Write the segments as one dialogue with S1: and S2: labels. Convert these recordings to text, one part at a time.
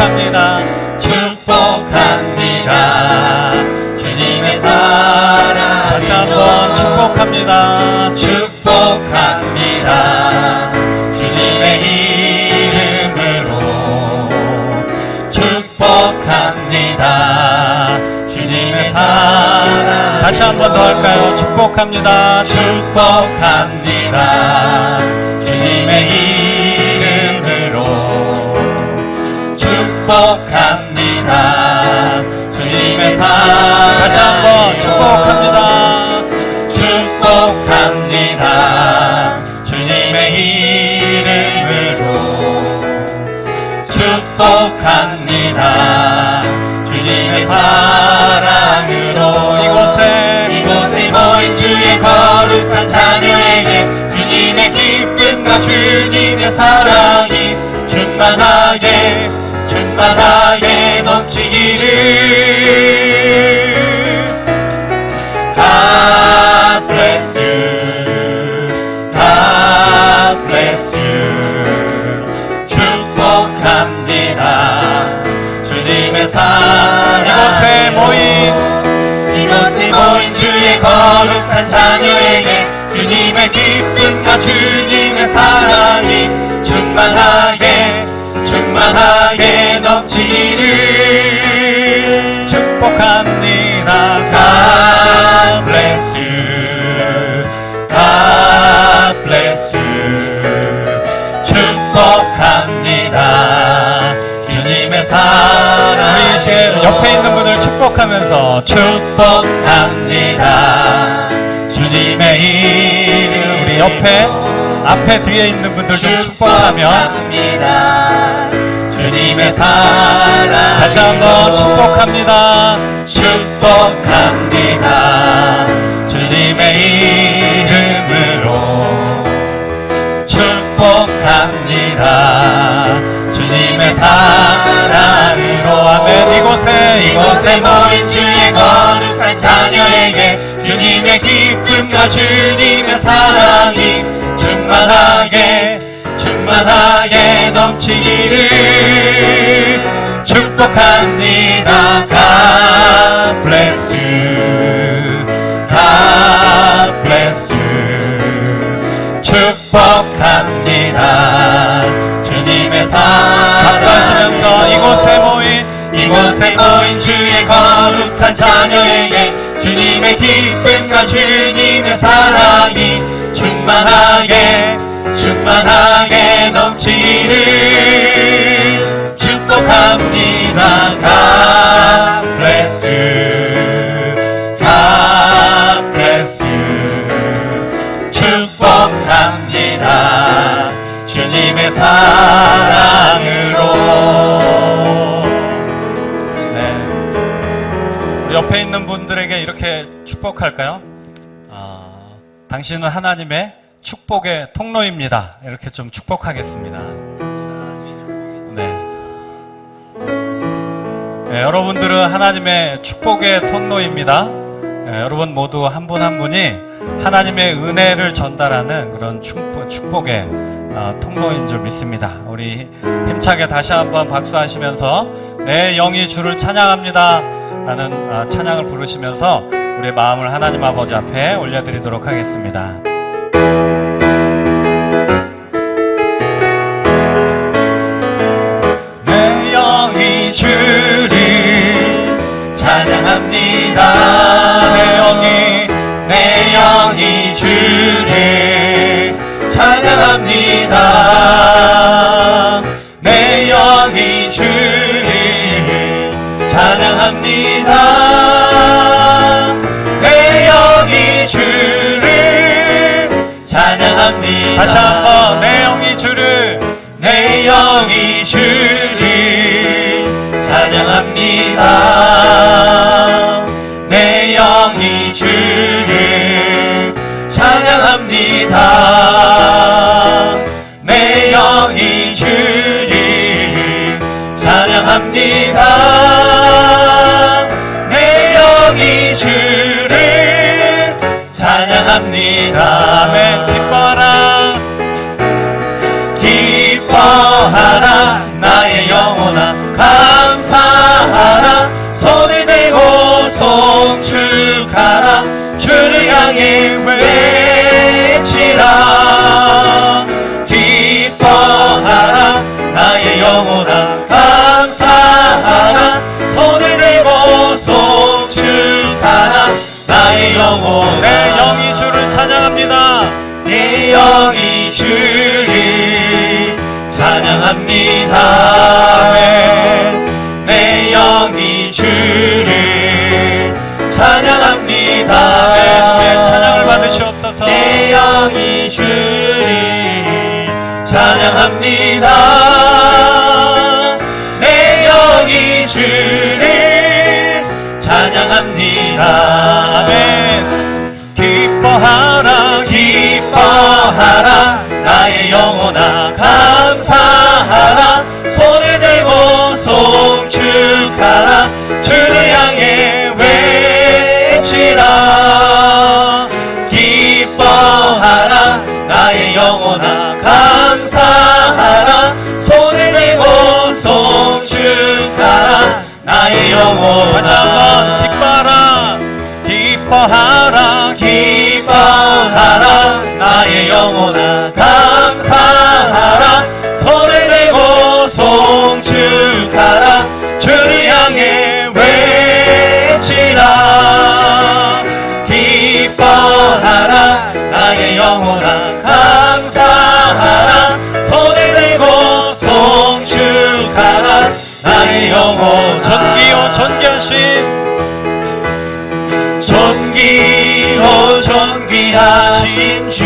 S1: 축복합니다.
S2: 축복합니다. 주님의 사랑
S1: 다시 한번 축복합니다.
S2: 축복합니다. 주님의 이름으로 축복합니다. 주님의 사랑
S1: 다시 한번 더 할까요? 축복합니다.
S2: 축복합니다. 주님의 이름으로 축복합니다. 주님의 사랑
S1: 다시 한번 축복합니다.
S2: 축복합니다. 주님의 이름으로 축복합니다. 주님의 사랑으로 이곳에 모인 주의 거룩한 자녀에게 주님의 기쁨과 주님의 사랑이 충만하게 넘치기를. God bless you. God bless you. 축복합니다. 주님의 사랑 이곳에 모인 주의 거룩한 자녀에게 주님의 기쁨과 주님의 사랑이 충만하게 넘치기를.
S1: 축복합니다.
S2: God bless you. God bless you. 축복합니다. 주님의 사랑
S1: 우리 이제 옆에 있는 분을 축복하면서
S2: 축복합니다. 주님의 이름
S1: 우리 옆에 앞에 뒤에 있는 분들 좀 축복하면
S2: 주님의 사랑
S1: 다시 한번 축복합니다.
S2: 축복합니다. 주님의 이름으로 축복합니다. 주님의 사랑으로
S1: 아멘.
S2: 이곳에 모인 주의 거룩한 자녀에게 주님의 기쁨과 주님의 사랑이 충만하게 넘치기를 축복합니다. God bless you. God bless you. 축복합니다. 주님의 사랑
S1: 박수하시면서
S2: 이곳에 모인 주의 거룩한 자녀에게 주님의 기쁨과 주님의 사랑이 충만하게 넘치기를 축복합니다. God bless you. God bless you. 축복합니다. 주님의 사랑으로.
S1: 네. 우리 옆에 있는 분들에게 이렇게 축복할까요? 당신은 하나님의 축복의 통로입니다. 이렇게 좀 축복하겠습니다. 네. 네, 여러분들은 하나님의 축복의 통로입니다. 네, 여러분 모두 한 분 한 분이 하나님의 은혜를 전달하는 그런 축복의 통로인 줄 믿습니다. 우리 힘차게 다시 한번 박수하시면서 내 영이 주를 찬양합니다 라는 찬양을 부르시면서 우리의 마음을 하나님 아버지 앞에 올려드리도록 하겠습니다.
S2: 내 영이 주를 찬양합니다. 내 영이 주를 찬양합니다. 내 영이 주를 찬양합니다. 내 영이 주를 찬양합니다.
S1: 다시 한번 내 영이 주를
S2: 찬양합니다. 내 영이 주를 찬양합니다. 내 영이 주를 찬양합니다. 내 영이 주를 찬양합니다.
S1: 아멘.
S2: 기뻐하라 나의 영혼아 송축하라 주를 향해 외치라 기뻐하라 나의 영혼아 감사하라 손을 들고 송축하라 나의 영혼아
S1: 내 영이 주를 찬양합니다.
S2: 내 영이 주를 찬양합니다. 내 영이 주를 찬양합니다.
S1: 내 찬양을 받으시옵소서.
S2: 내 영이 주를 찬양합니다. 내 영이 주를 찬양합니다.
S1: 아멘.
S2: 기뻐하라 기뻐하라 나의 영혼아 감사하라 손을 들고 송축하라 주를 향해 외치라 기뻐하라 나의 영혼아 감사하라 손을 들고 송축하라 나의 영혼아
S1: 다시 한번 기뻐하라. 기뻐하라.
S2: 기뻐하라 나의 영혼아 감사하라 손을 들고 송축하라 주를 향해 외치라 기뻐하라 나의 영혼아 감사하라 손을 들고 송축하라 나의 영혼아
S1: 전기요 전기하신
S2: 존귀오 존귀하신 주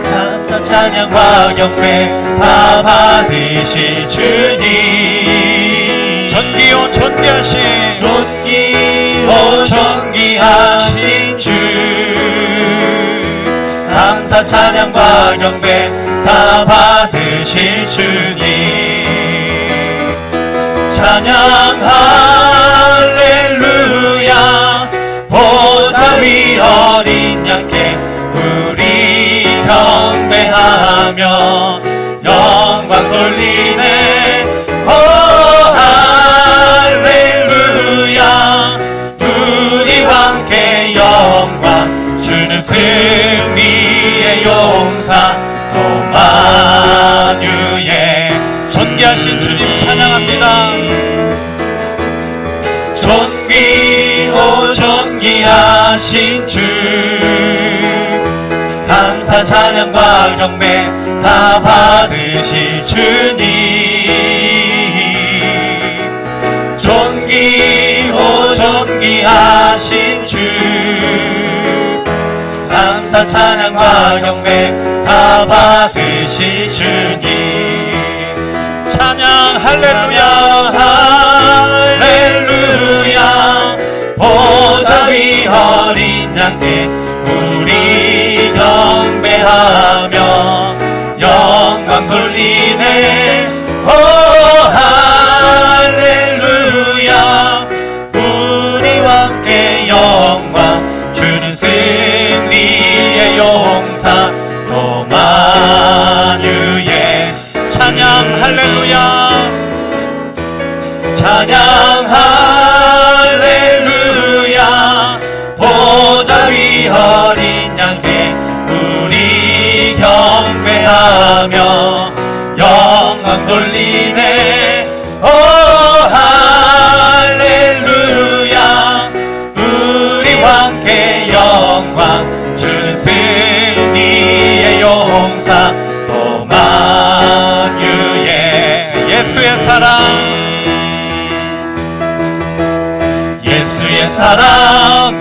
S2: 감사 찬양과 경배 다 받으실 주님
S1: 전기요 전기하신
S2: 존귀오 존귀하신 주 감사 찬양과 경배 다 받으실 주님 찬양 할렐루야 보좌 위 어린 양께 우리 경배하며 영광 돌리네 오 할렐루야 우리와 함께 영광 주는 승리의 용사 도마유의
S1: 전기하신 주님 찬양합니다.
S2: 존귀오 존귀하신 주 감사 찬양과 경배 다 받으실 주님 존귀오 존귀하신 주 감사 찬양과 경배 다 받으실 주님
S1: 찬양 할렐루야.
S2: 할렐루야 보좌 위 어린 양께 우리 경배하며 영광 돌리네 오 할렐루야 우리와 함께 영광 주는 승리의 용사 도마유의
S1: 찬양 할렐루야.
S2: 찬양 할렐루야 보좌 위 어린 양께 우리 경배하며 영광 돌리네 오 할렐루야 우리와 함께 영광 주는 승리의 용사 도마유의
S1: 예수의 사랑.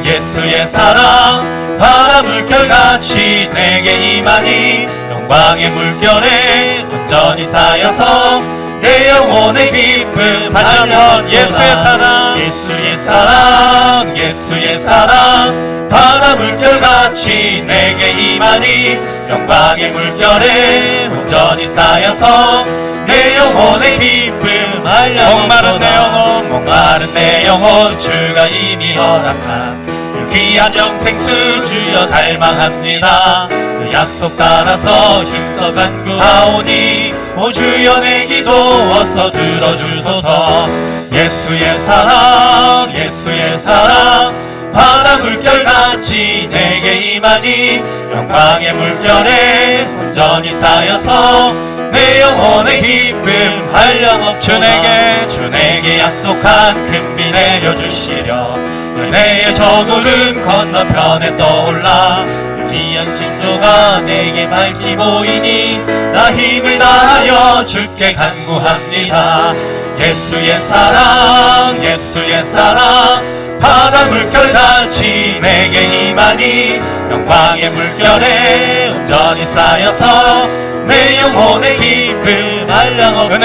S2: 예수의 사랑 바다 물결같이 내게 임하니 영광의 물결에 온전히 쌓여서 내 영혼의 기쁨
S1: 다시 한번 예수의 사랑.
S2: 예수의 사랑 바다 물결같이 내게 임하니 영광의 물결에 온전히 쌓여서 내 영혼의 기쁨
S1: 목마른 내 영혼
S2: 목마른 내 영혼 주가 이미 허락한 그 귀한 영생수 주여 갈망합니다 그 약속 따라서 힘써 간구하오니 오 주여 내 기도 어서 들어주소서. 예수의 사랑 예수의 사랑 바다 물결같이 내게 임하니 영광의 물결에 온전히 쌓여서 내 영혼의 기쁨 한량없도다. 주 내게 약속한 큰비 내려주시려 은혜의 저구름 건너편에 떠올라 귀한 징조가 내게 밝히 보이니 나 힘을 다하여 주께 간구합니다. 예수의 사랑 예수의 사랑 바다 물결같이 내게 임하니 영광의 물결에 온전히 쌓여서 내 영혼의 기쁨 한량없도다.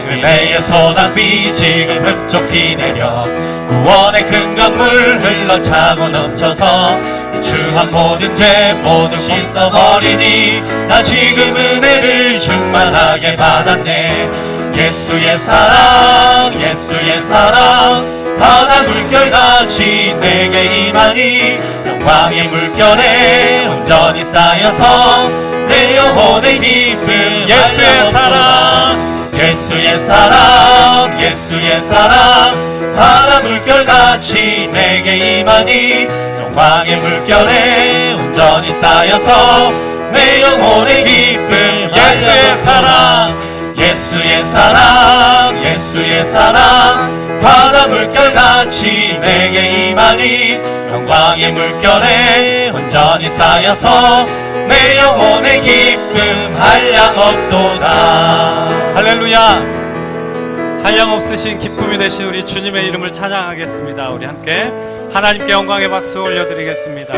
S2: 은혜의 소낙비 지금 흡족히 내려 구원의 큰 강물 흘러차고 넘쳐서 추한 모든 죄 모두 씻어버리니 나 지금 은혜를 충만하게 받았네. 예수의 사랑 예수의 사랑 바다 물결같이 내게 임하니 영광의 물결에 온전히 쌓여서 내 영혼의 기쁨 예수의 사랑 예수의 사랑 예수의 사랑 바다 물결같이 내게 임하니 영광의 물결에 온전히 쌓여서 내 영혼의 기쁨 예수의 사랑 예수의 사랑 예수의 사랑 바다 물결같이 내게 임하니 영광의 물결에 온전히 쌓여서 내 영혼의 기쁨 한량없도다.
S1: 할렐루야. 한량없으신 기쁨이 되신 우리 주님의 이름을 찬양하겠습니다. 우리 함께 하나님께 영광의 박수 올려드리겠습니다.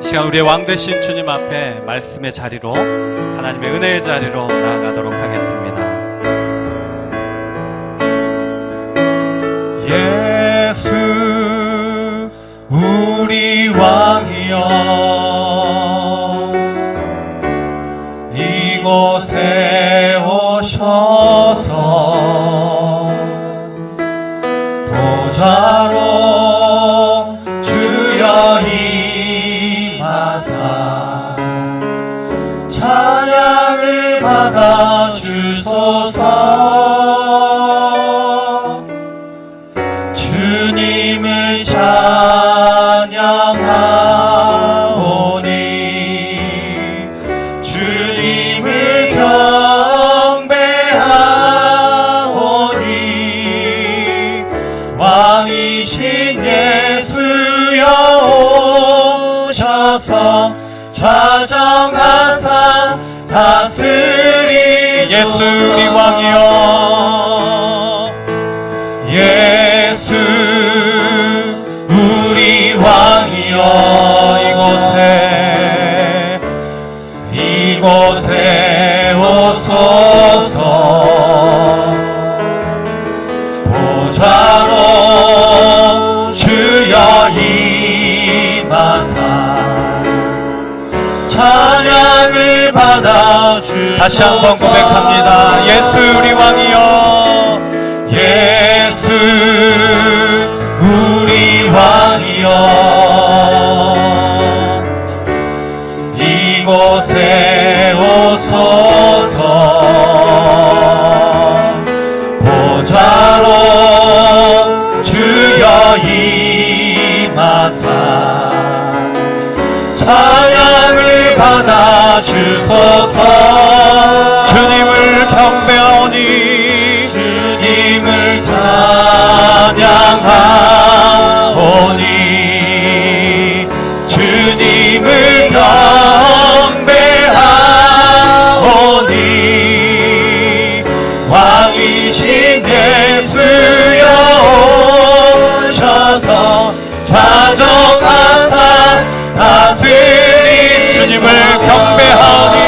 S1: 이 시간 우리의 왕 되신 주님 앞에 말씀의 자리로 하나님의 은혜의 자리로 나아가도록 하겠습니다.
S2: 예수 우리 왕이여 이곳에 오셔서 보좌로 주여 임하사 찬양을 받아 주소서. 주님을 찬양하오니 주님을 경배하오니 왕이신 예수여 오셔서 좌정하사 다스리소서. 예수 우리 왕이여 예수 우리 왕이여 이곳에 오소서. 보좌로 주여 임하사 찬양을 받아 주소서. 다시 한번 고백합니다. 예수 우리 왕이여 예수 우리 왕이여 이곳에 오소서. 보좌로 주여 임하사 찬양을 받아 주소서. 주님을 경배하오니 주님을 찬양하오니 주님을 경배하오니 왕이신 예수여 오셔서 좌정하사 다스린 주님을 경배하오니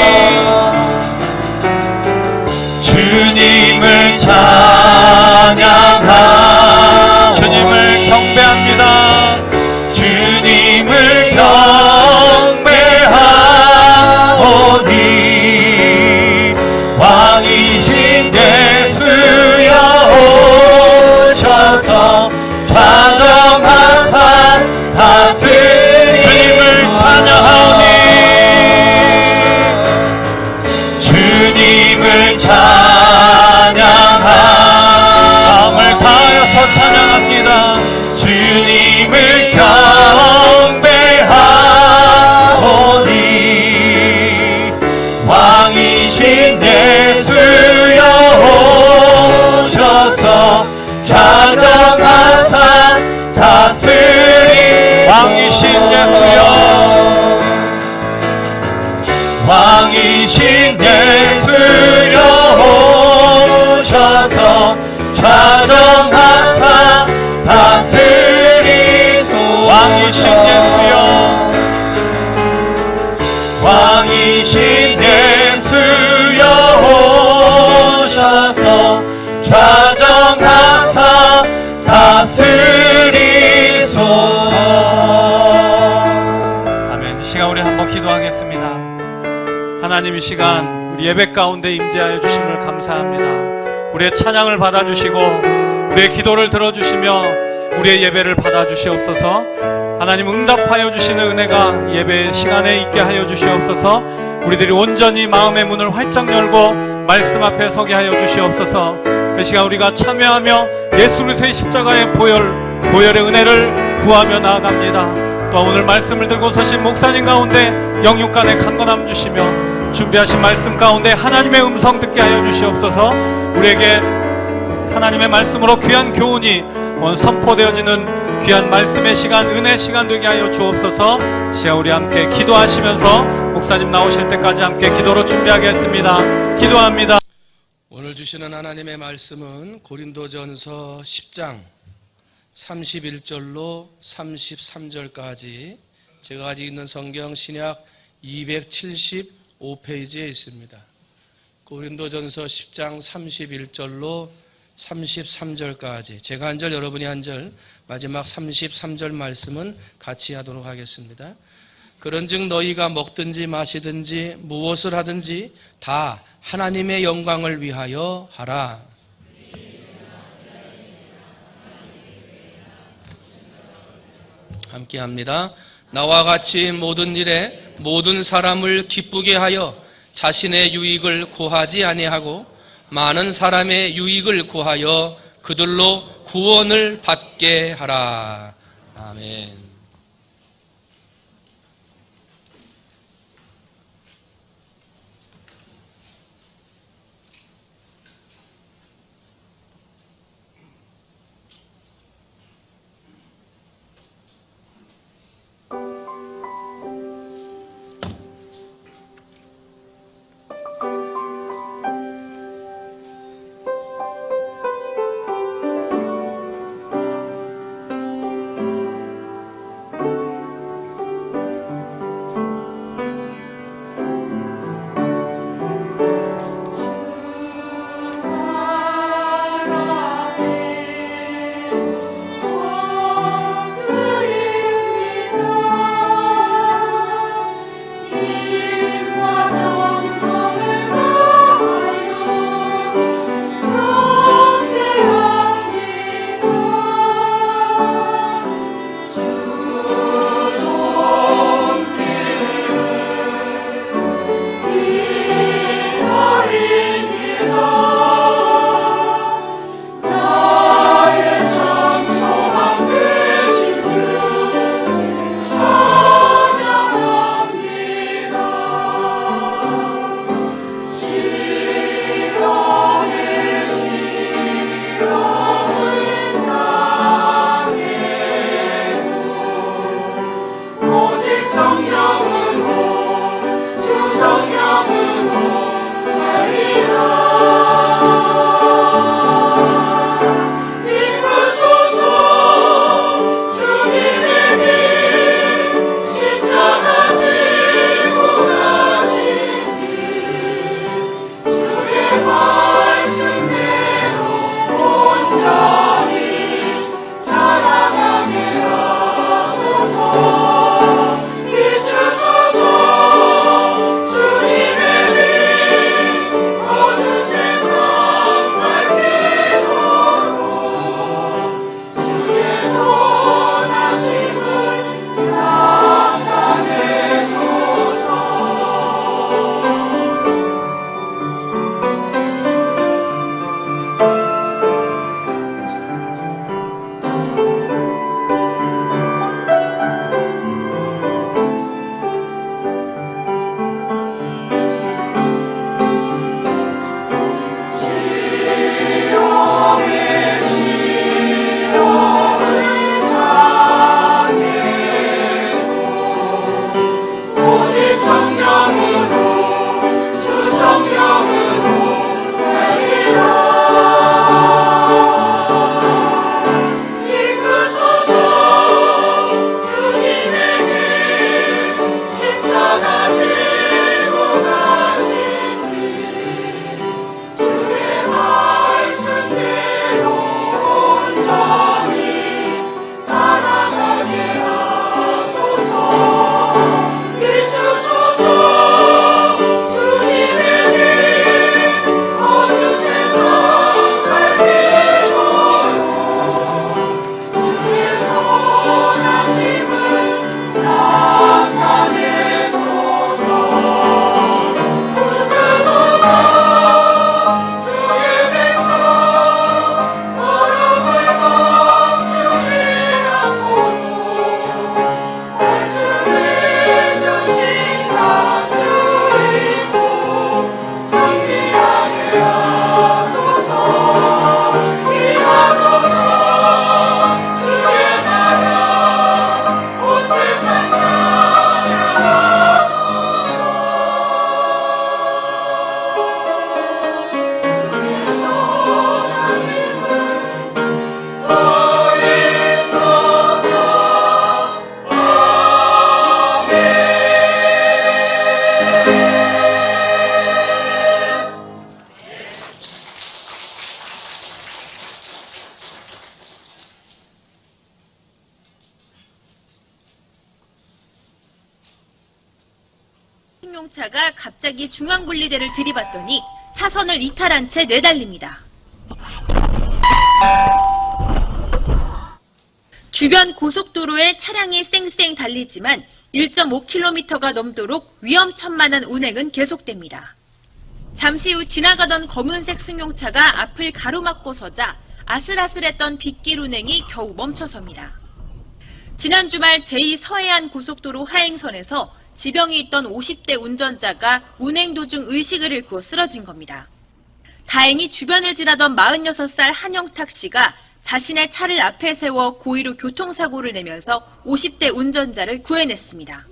S2: 예수여 오셔서 좌정하사 다스리소서.
S1: 왕이신 예수여,
S2: 왕이신 예수여 오셔서 좌정하사 다스리소서.
S1: 아멘. 이 시간 우리 한번 기도하겠습니다. 하나님, 이 시간 우리 예배 가운데 임재하여 주심을 감사합니다. 우리의 찬양을 받아주시고 우리의 기도를 들어주시며 우리의 예배를 받아주시옵소서. 하나님, 응답하여 주시는 은혜가 예배 시간에 있게 하여 주시옵소서. 우리들이 온전히 마음의 문을 활짝 열고 말씀 앞에 서게 하여 주시옵소서. 이 시간 우리가 참여하며 예수 그리스도의 십자가의 보혈의 은혜를 구하며 나아갑니다. 또 오늘 말씀을 들고 서신 목사님 가운데 영육간의 강건함 주시며 준비하신 말씀 가운데 하나님의 음성 듣게 하여 주시옵소서. 우리에게 하나님의 말씀으로 귀한 교훈이 선포되어지는 귀한 말씀의 시간, 은혜 시간 되게 하여 주옵소서. 시간 우리 함께 기도하시면서 목사님 나오실 때까지 함께 기도로 준비하겠습니다. 기도합니다.
S3: 오늘 주시는 하나님의 말씀은 고린도전서 10장 31절로 33절까지 제가 가지고 있는 성경 신약 275페이지에 있습니다. 고린도전서 10장 31절로 33절까지 제가 한 절 여러분이 한 절, 마지막 33절 말씀은 같이 하도록 하겠습니다. 그런즉 너희가 먹든지 마시든지 무엇을 하든지 다 하나님의 영광을 위하여 하라. 함께 합니다. 나와 같이 모든 일에 모든 사람을 기쁘게 하여 자신의 유익을 구하지 아니하고 많은 사람의 유익을 구하여 그들로 구원을 받게 하라. 아멘.
S4: 승용차가 갑자기 중앙분리대를 들이받더니 차선을 이탈한 채 내달립니다. 주변 고속도로에 차량이 쌩쌩 달리지만 1.5km가 넘도록 위험천만한 운행은 계속됩니다. 잠시 후 지나가던 검은색 승용차가 앞을 가로막고 서자 아슬아슬했던 빗길 운행이 겨우 멈춰섭니다. 지난 주말 제2서해안 고속도로 하행선에서 지병이 있던 50대 운전자가 운행 도중 의식을 잃고 쓰러진 겁니다. 다행히 주변을 지나던 46살 한영탁 씨가 자신의 차를 앞에 세워 고의로 교통사고를 내면서 50대 운전자를 구해냈습니다.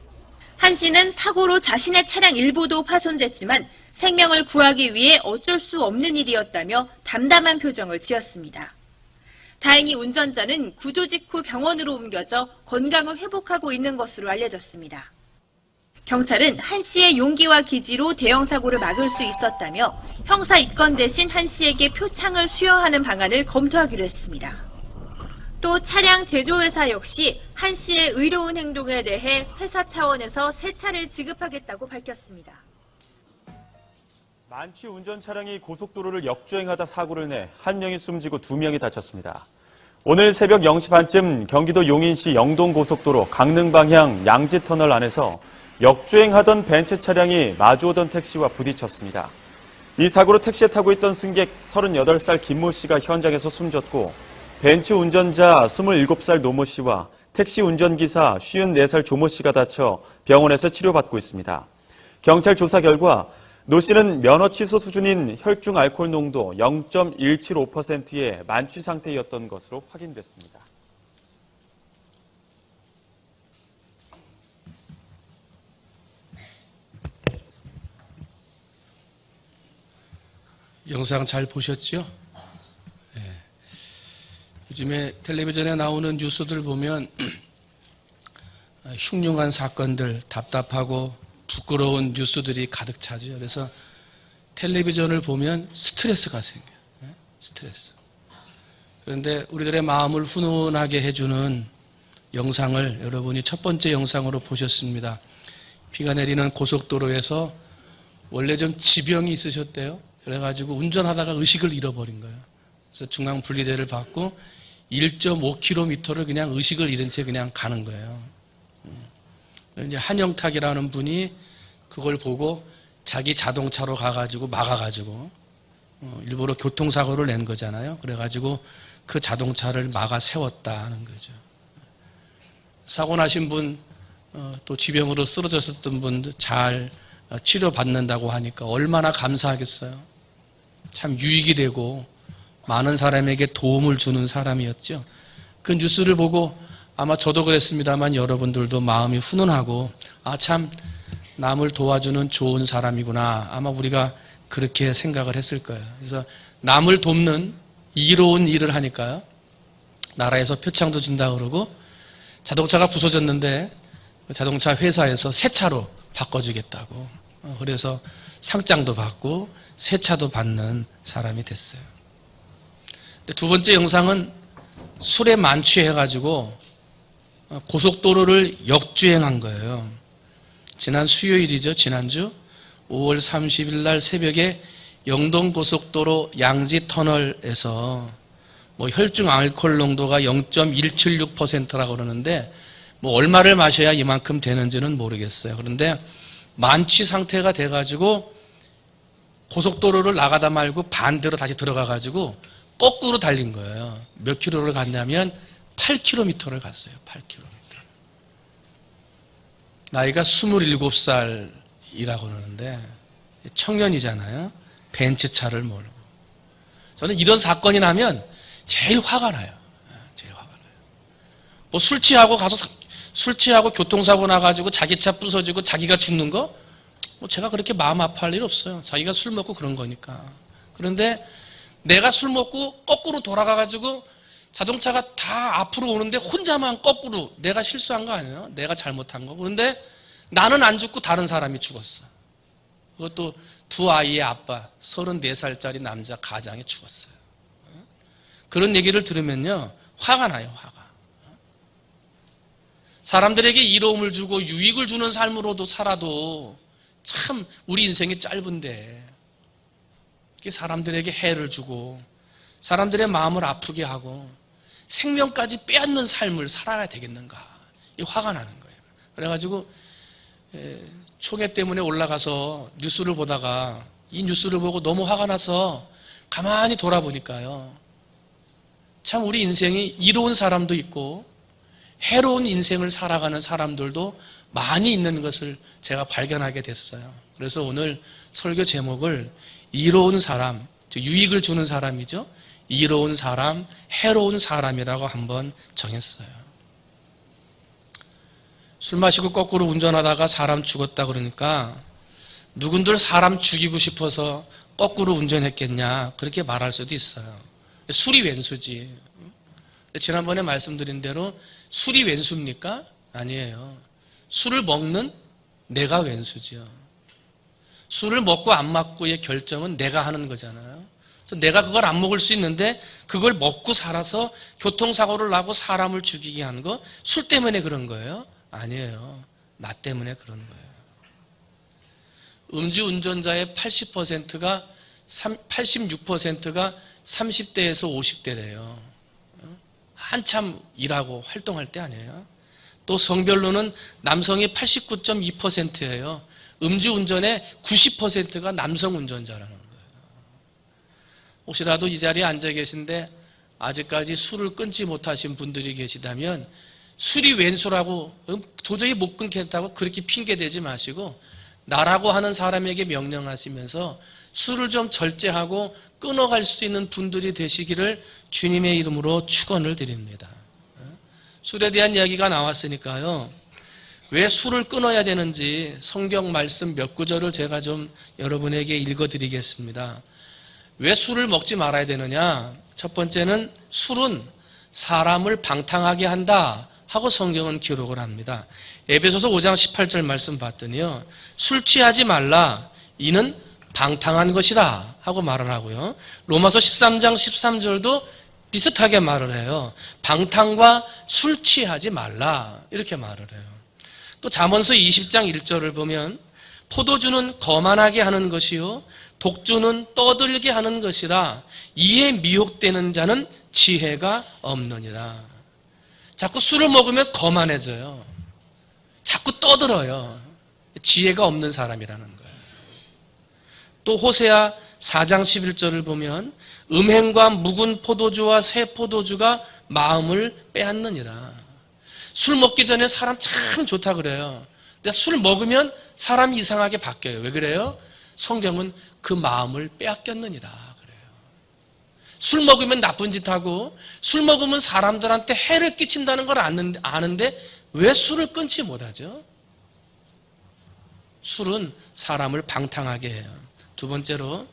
S4: 한 씨는 사고로 자신의 차량 일부도 파손됐지만 생명을 구하기 위해 어쩔 수 없는 일이었다며 담담한 표정을 지었습니다. 다행히 운전자는 구조 직후 병원으로 옮겨져 건강을 회복하고 있는 것으로 알려졌습니다. 경찰은 한 씨의 용기와 기지로 대형 사고를 막을 수 있었다며 형사 입건 대신 한 씨에게 표창을 수여하는 방안을 검토하기로 했습니다. 또 차량 제조회사 역시 한 씨의 의로운 행동에 대해 회사 차원에서 새 차를 지급하겠다고 밝혔습니다.
S5: 만취 운전 차량이 고속도로를 역주행하다 사고를 내 한 명이 숨지고 2명이 다쳤습니다. 오늘 새벽 0시 반쯤 경기도 용인시 영동고속도로 강릉 방향 양지터널 안에서 역주행하던 벤츠 차량이 마주오던 택시와 부딪혔습니다. 이 사고로 택시에 타고 있던 승객 38살 김모 씨가 현장에서 숨졌고 벤츠 운전자 27살 노모 씨와 택시 운전기사 54살 조모 씨가 다쳐 병원에서 치료받고 있습니다. 경찰 조사 결과 노 씨는 면허 취소 수준인 혈중 알코올 농도 0.175%의 만취 상태였던 것으로 확인됐습니다.
S3: 영상 잘 보셨죠? 네. 요즘에 텔레비전에 나오는 뉴스들 보면 흉흉한 사건들, 답답하고 부끄러운 뉴스들이 가득 차죠. 그래서 텔레비전을 보면 스트레스가 생겨요. 네? 스트레스. 그런데 우리들의 마음을 훈훈하게 해주는 영상을 여러분이 첫 번째 영상으로 보셨습니다. 비가 내리는 고속도로에서 원래 좀 지병이 있으셨대요. 그래가지고 운전하다가 의식을 잃어버린 거예요. 그래서 중앙분리대를 받고 1.5km를 그냥 의식을 잃은 채 그냥 가는 거예요. 이제 한영탁이라는 분이 그걸 보고 자기 자동차로 가가지고 막아가지고 일부러 교통사고를 낸 거잖아요. 그래가지고 그 자동차를 막아 세웠다 하는 거죠. 사고 나신 분, 또 지병으로 쓰러졌었던 분도 잘 치료받는다고 하니까 얼마나 감사하겠어요. 참 유익이 되고 많은 사람에게 도움을 주는 사람이었죠. 그 뉴스를 보고 아마 저도 그랬습니다만 여러분들도 마음이 훈훈하고 참 남을 도와주는 좋은 사람이구나. 아마 우리가 그렇게 생각을 했을 거예요. 그래서 남을 돕는 이로운 일을 하니까요. 나라에서 표창도 준다고 그러고 자동차가 부서졌는데 자동차 회사에서 새 차로 바꿔주겠다고. 그래서 상장도 받고 새 차도 받는 사람이 됐어요. 근데 두 번째 영상은 술에 만취해가지고 고속도로를 역주행한 거예요. 지난 수요일이죠. 지난주 5월 30일 날 새벽에 영동고속도로 양지터널에서 혈중 알코올 농도가 0.176%라고 그러는데 얼마를 마셔야 이만큼 되는지는 모르겠어요. 그런데 만취 상태가 돼가지고 고속도로를 나가다 말고 반대로 다시 들어가가지고 거꾸로 달린 거예요. 몇 킬로를 갔냐면 8km를 갔어요. 8km. 나이가 27살이라고 그러는데 청년이잖아요. 벤츠차를 몰고. 저는 이런 사건이 나면 제일 화가 나요. 제일 화가 나요. 술 취하고 가서 술 취하고 교통사고 나가지고 자기 차 부서지고 자기가 죽는 거? 제가 그렇게 마음 아파할 일 없어요. 자기가 술 먹고 그런 거니까. 그런데 내가 술 먹고 거꾸로 돌아가가지고 자동차가 다 앞으로 오는데 혼자만 거꾸로 내가 실수한 거 아니에요? 내가 잘못한 거. 그런데 나는 안 죽고 다른 사람이 죽었어. 그것도 두 아이의 아빠 34살짜리 남자 가장이 죽었어요. 그런 얘기를 들으면요 화가 나요. 화가. 사람들에게 이로움을 주고 유익을 주는 삶으로도 살아도 참 우리 인생이 짧은데 이렇게 사람들에게 해를 주고 사람들의 마음을 아프게 하고 생명까지 빼앗는 삶을 살아야 되겠는가, 이 화가 나는 거예요. 그래가지고 총회 때문에 올라가서 뉴스를 보다가 이 뉴스를 보고 너무 화가 나서 가만히 돌아보니까요, 참 우리 인생이 이로운 사람도 있고 해로운 인생을 살아가는 사람들도 많이 있는 것을 제가 발견하게 됐어요. 그래서 오늘 설교 제목을 이로운 사람, 즉 유익을 주는 사람이죠. 이로운 사람, 해로운 사람이라고 한번 정했어요. 술 마시고 거꾸로 운전하다가 사람 죽었다 그러니까 누군들 사람 죽이고 싶어서 거꾸로 운전했겠냐, 그렇게 말할 수도 있어요. 술이 왼수지. 지난번에 말씀드린 대로 술이 왼수입니까? 아니에요. 술을 먹는 내가 왼수지요. 술을 먹고 안 먹고의 결정은 내가 하는 거잖아요. 그래서 내가 그걸 안 먹을 수 있는데 그걸 먹고 살아서 교통사고를 나고 사람을 죽이게 한 거 술 때문에 그런 거예요? 아니에요. 나 때문에 그런 거예요. 음주운전자의 86%가 30대에서 50대래요. 한참 일하고 활동할 때 아니에요. 또 성별로는 남성이 89.2%예요. 음주운전의 90%가 남성 운전자라는 거예요. 혹시라도 이 자리에 앉아 계신데 아직까지 술을 끊지 못하신 분들이 계시다면 술이 왼수라고 도저히 못 끊겠다고 그렇게 핑계대지 마시고 나라고 하는 사람에게 명령하시면서 술을 좀 절제하고 끊어갈 수 있는 분들이 되시기를 주님의 이름으로 축원을 드립니다. 술에 대한 이야기가 나왔으니까요, 왜 술을 끊어야 되는지 성경 말씀 몇 구절을 제가 좀 여러분에게 읽어드리겠습니다. 왜 술을 먹지 말아야 되느냐? 첫 번째는 술은 사람을 방탕하게 한다 하고 성경은 기록을 합니다. 에베소서 5장 18절 말씀 봤더니요, 술 취하지 말라, 이는 방탕한 것이라 하고 말을 하고요. 로마서 13장 13절도 비슷하게 말을 해요. 방탕과 술 취하지 말라, 이렇게 말을 해요. 또 잠언서 20장 1절을 보면 포도주는 거만하게 하는 것이요 독주는 떠들게 하는 것이라 이에 미혹되는 자는 지혜가 없느니라. 자꾸 술을 먹으면 거만해져요. 자꾸 떠들어요. 지혜가 없는 사람이라는 거예요. 또 호세아 4장 11절을 보면 음행과 묵은 포도주와 새 포도주가 마음을 빼앗느니라. 술 먹기 전에 사람 참 좋다 그래요. 근데 술 먹으면 사람이 이상하게 바뀌어요. 왜 그래요? 성경은 그 마음을 빼앗겼느니라 그래요. 술 먹으면 나쁜 짓 하고 술 먹으면 사람들한테 해를 끼친다는 걸 아는데 왜 술을 끊지 못하죠? 술은 사람을 방탕하게 해요. 두 번째로,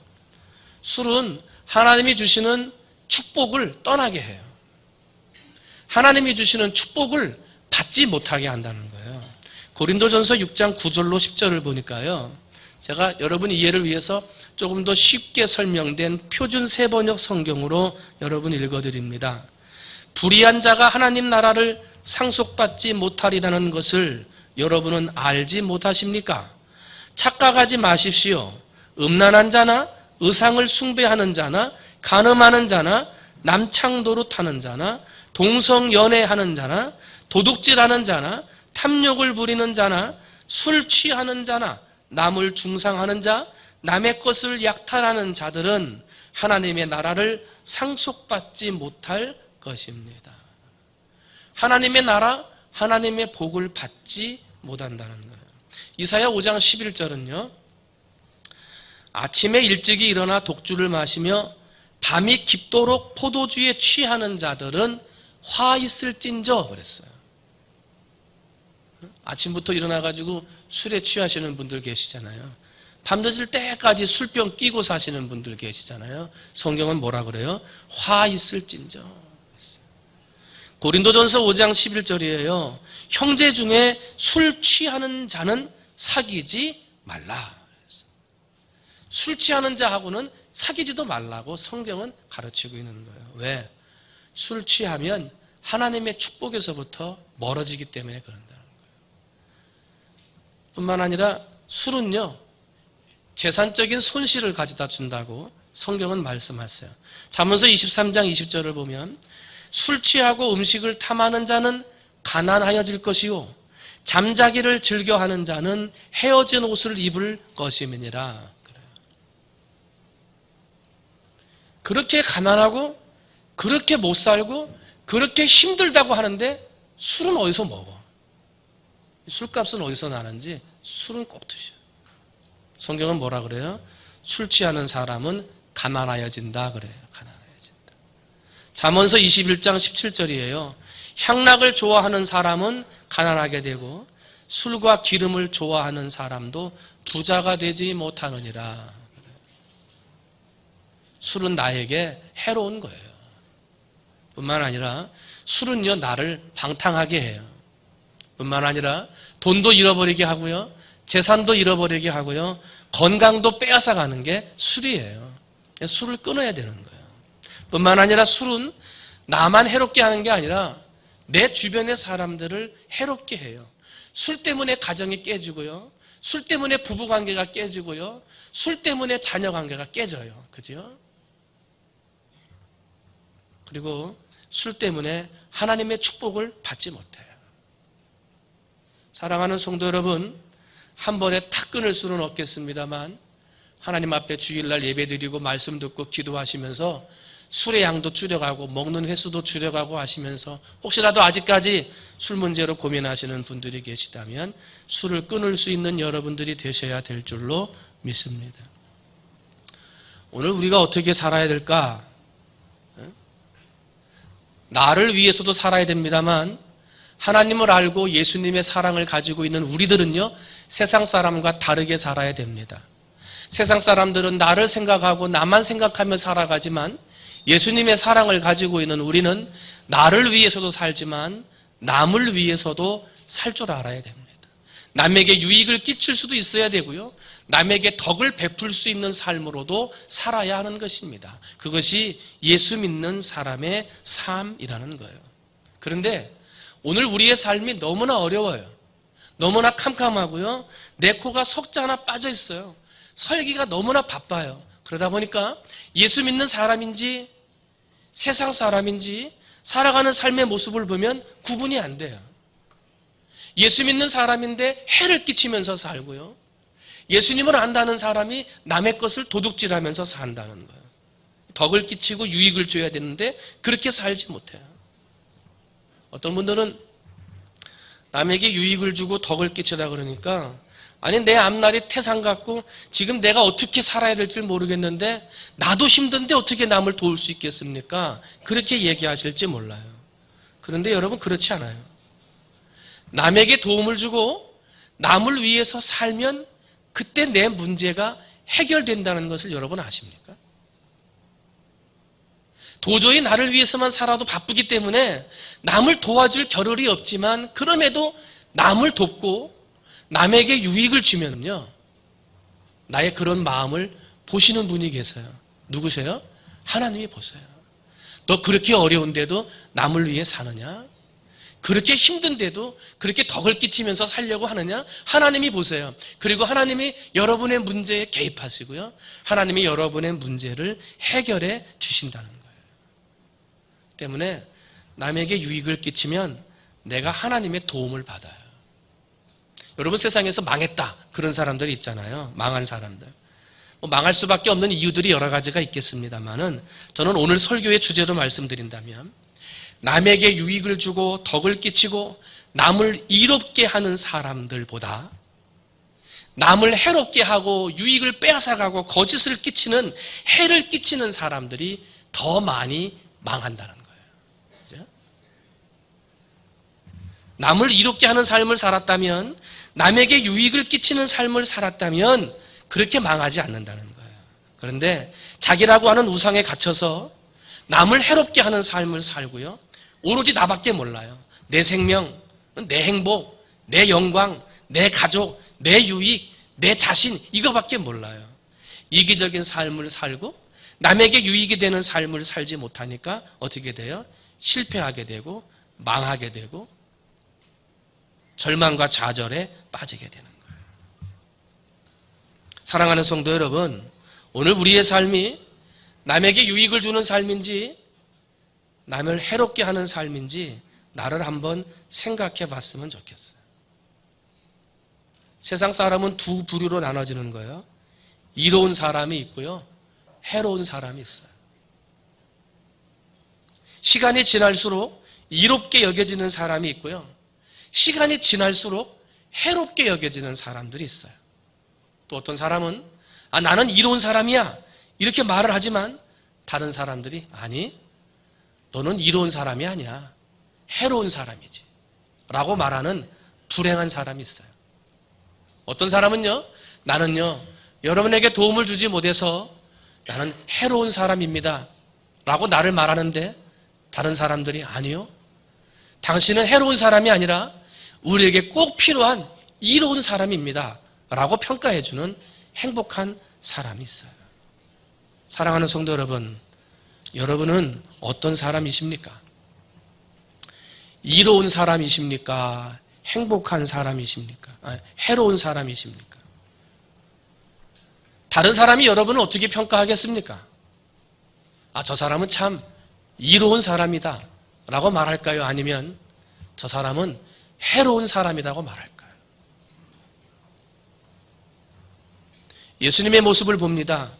S3: 술은 하나님이 주시는 축복을 떠나게 해요. 하나님이 주시는 축복을 받지 못하게 한다는 거예요. 고린도전서 6장 9절로 10절을 보니까요, 제가 여러분 이해를 위해서 조금 더 쉽게 설명된 표준 세번역 성경으로 여러분 읽어드립니다. 불의한 자가 하나님 나라를 상속받지 못하리라는 것을 여러분은 알지 못하십니까? 착각하지 마십시오. 음란한 자나 의상을 숭배하는 자나 간음하는 자나 남창도로 타는 자나 동성연애하는 자나 도둑질하는 자나 탐욕을 부리는 자나 술 취하는 자나 남을 중상하는 자, 남의 것을 약탈하는 자들은 하나님의 나라를 상속받지 못할 것입니다. 하나님의 나라, 하나님의 복을 받지 못한다는 거예요. 이사야 5장 11절은요, 아침에 일찍이 일어나 독주를 마시며 밤이 깊도록 포도주에 취하는 자들은 화 있을진저 그랬어요. 아침부터 일어나가지고 술에 취하시는 분들 계시잖아요. 밤늦을 때까지 술병 끼고 사시는 분들 계시잖아요. 성경은 뭐라 그래요? 화 있을진저. 고린도전서 5장 11절이에요. 형제 중에 술 취하는 자는 사귀지 말라. 술 취하는 자하고는 사귀지도 말라고 성경은 가르치고 있는 거예요. 왜? 술 취하면 하나님의 축복에서부터 멀어지기 때문에 그런다는 거예요. 뿐만 아니라 술은요, 재산적인 손실을 가져다 준다고 성경은 말씀하세요. 잠언서 23장 20절을 보면 술 취하고 음식을 탐하는 자는 가난하여질 것이요 잠자기를 즐겨하는 자는 헤어진 옷을 입을 것임이니라. 그렇게 가난하고 그렇게 못 살고 그렇게 힘들다고 하는데 술은 어디서 먹어? 술값은 어디서 나는지 술은 꼭 드셔. 성경은 뭐라 그래요? 술 취하는 사람은 가난하여진다 그래요. 가난하여진다. 잠언서 21장 17절이에요. 향락을 좋아하는 사람은 가난하게 되고 술과 기름을 좋아하는 사람도 부자가 되지 못하느니라. 술은 나에게 해로운 거예요. 뿐만 아니라 술은요 나를 방탕하게 해요. 뿐만 아니라 돈도 잃어버리게 하고요. 재산도 잃어버리게 하고요. 건강도 빼앗아가는 게 술이에요. 술을 끊어야 되는 거예요. 뿐만 아니라 술은 나만 해롭게 하는 게 아니라 내 주변의 사람들을 해롭게 해요. 술 때문에 가정이 깨지고요. 술 때문에 부부관계가 깨지고요. 술 때문에 자녀관계가 깨져요. 그죠? 그리고 술 때문에 하나님의 축복을 받지 못해요. 사랑하는 성도 여러분, 한 번에 탁 끊을 수는 없겠습니다만 하나님 앞에 주일날 예배드리고 말씀 듣고 기도하시면서 술의 양도 줄여가고 먹는 횟수도 줄여가고 하시면서 혹시라도 아직까지 술 문제로 고민하시는 분들이 계시다면 술을 끊을 수 있는 여러분들이 되셔야 될 줄로 믿습니다. 오늘 우리가 어떻게 살아야 될까? 나를 위해서도 살아야 됩니다만 하나님을 알고 예수님의 사랑을 가지고 있는 우리들은요 세상 사람과 다르게 살아야 됩니다. 세상 사람들은 나를 생각하고 나만 생각하며 살아가지만 예수님의 사랑을 가지고 있는 우리는 나를 위해서도 살지만 남을 위해서도 살 줄 알아야 됩니다. 남에게 유익을 끼칠 수도 있어야 되고요. 남에게 덕을 베풀 수 있는 삶으로도 살아야 하는 것입니다. 그것이 예수 믿는 사람의 삶이라는 거예요. 그런데 오늘 우리의 삶이 너무나 어려워요. 너무나 캄캄하고요. 내 코가 석자 하나 빠져 있어요. 설기가 너무나 바빠요. 그러다 보니까 예수 믿는 사람인지 세상 사람인지 살아가는 삶의 모습을 보면 구분이 안 돼요. 예수 믿는 사람인데 해를 끼치면서 살고요. 예수님을 안다는 사람이 남의 것을 도둑질하면서 산다는 거예요. 덕을 끼치고 유익을 줘야 되는데 그렇게 살지 못해요. 어떤 분들은 남에게 유익을 주고 덕을 끼치다 그러니까 아니 내 앞날이 태산 같고 지금 내가 어떻게 살아야 될지 모르겠는데 나도 힘든데 어떻게 남을 도울 수 있겠습니까? 그렇게 얘기하실지 몰라요. 그런데 여러분 그렇지 않아요. 남에게 도움을 주고 남을 위해서 살면 그때 내 문제가 해결된다는 것을 여러분 아십니까? 도저히 나를 위해서만 살아도 바쁘기 때문에 남을 도와줄 겨를이 없지만 그럼에도 남을 돕고 남에게 유익을 주면요 나의 그런 마음을 보시는 분이 계세요. 누구세요? 하나님이 보세요. 너 그렇게 어려운데도 남을 위해 사느냐? 그렇게 힘든데도 그렇게 덕을 끼치면서 살려고 하느냐? 하나님이 보세요. 그리고 하나님이 여러분의 문제에 개입하시고요. 하나님이 여러분의 문제를 해결해 주신다는 거예요. 때문에 남에게 유익을 끼치면 내가 하나님의 도움을 받아요. 여러분 세상에서 망했다 그런 사람들이 있잖아요. 망한 사람들. 망할 수밖에 없는 이유들이 여러 가지가 있겠습니다만은 저는 오늘 설교의 주제로 말씀드린다면 남에게 유익을 주고 덕을 끼치고 남을 이롭게 하는 사람들보다 남을 해롭게 하고 유익을 빼앗아가고 거짓을 끼치는 해를 끼치는 사람들이 더 많이 망한다는 거예요. 그죠? 남을 이롭게 하는 삶을 살았다면 남에게 유익을 끼치는 삶을 살았다면 그렇게 망하지 않는다는 거예요. 그런데 자기라고 하는 우상에 갇혀서 남을 해롭게 하는 삶을 살고요. 오로지 나밖에 몰라요. 내 생명, 내 행복, 내 영광, 내 가족, 내 유익, 내 자신 이거밖에 몰라요. 이기적인 삶을 살고 남에게 유익이 되는 삶을 살지 못하니까 어떻게 돼요? 실패하게 되고 망하게 되고 절망과 좌절에 빠지게 되는 거예요. 사랑하는 성도 여러분, 오늘 우리의 삶이 남에게 유익을 주는 삶인지 남을 해롭게 하는 삶인지 나를 한번 생각해 봤으면 좋겠어요. 세상 사람은 두 부류로 나눠지는 거예요. 이로운 사람이 있고요, 해로운 사람이 있어요. 시간이 지날수록 이롭게 여겨지는 사람이 있고요, 시간이 지날수록 해롭게 여겨지는 사람들이 있어요. 또 어떤 사람은 나는 이로운 사람이야 이렇게 말을 하지만 다른 사람들이 아니, 너는 이로운 사람이 아니야, 해로운 사람이지 라고 말하는 불행한 사람이 있어요. 어떤 사람은요, 나는요 여러분에게 도움을 주지 못해서 나는 해로운 사람입니다 라고 나를 말하는데 다른 사람들이 아니요, 당신은 해로운 사람이 아니라 우리에게 꼭 필요한 이로운 사람입니다 라고 평가해주는 행복한 사람이 있어요. 사랑하는 성도 여러분, 여러분은 어떤 사람이십니까? 이로운 사람이십니까? 행복한 사람이십니까? 해로운 사람이십니까? 다른 사람이 여러분을 어떻게 평가하겠습니까? 저 사람은 참 이로운 사람이다 라고 말할까요? 아니면 저 사람은 해로운 사람이라고 말할까요? 예수님의 모습을 봅니다.